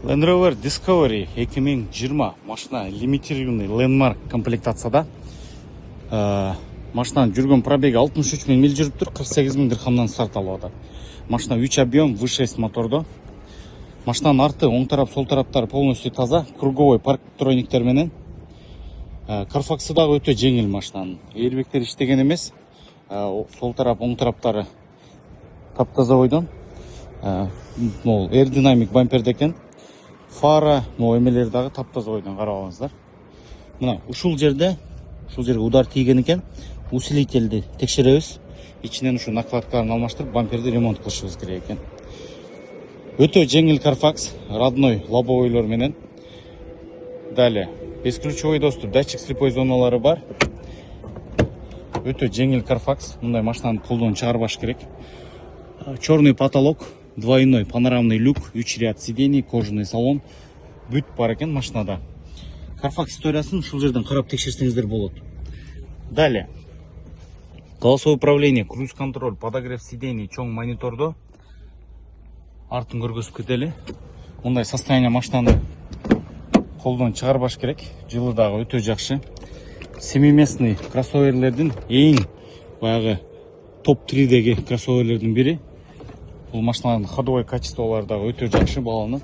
Land Rover Discovery 2020 машина лимитированный Landmark комплектацияда. Машинаның жүрген пробеги 63 000 миль жүріп тұр, 48 000 дирхамнан старт алады. Машина 3 объем, V6 моторды. Машинаның арты, оң тарап, сол тараптары полностью таза, круговой парктрониктерменен. Карфаксы дағы өте жеңіл машинаның. Airbagтер іштеген емес, сол тарап, оң тараптары тап-таза ойдан. Aerodynamic бамперді екен. Фара, эмелердегі тап-таза ойдан қарап алыңыздар. Мына, ушул жерге удар тиген екен. Усилительді текшереміз. Içінен ушу накладкаларын алмаштырып, бамперді ремонт қылышыбыз керек екен. Өте жеңіл Carfax, родной лобовойлар менен. Далее, бесключевой доступ, датчик слепой зоналары бар. Өте жеңіл Carfax, мындай машинаны қолдан шығарбаш керек. Черный потолок, двойной панорамный люк, 3 ряд сидений, кожаный салон. Бүт бар екен машинада. Carfax историясын ушул жерден қарап текшерсеңіздер болады. Далее, голосовое управление, круиз-контроль, подогрев сидений, чоң мониторды. Артын көргөзүп кетели. Мындай состояние машинаны колдон чыгарбаш керек. Жылы дагы өтө жакшы. Семиместный кроссоверлердин эң баягы топ 3деги кроссоверлердин бири. Бул машиналардын ходовой качестволору дагы өтө жакшы бааланат.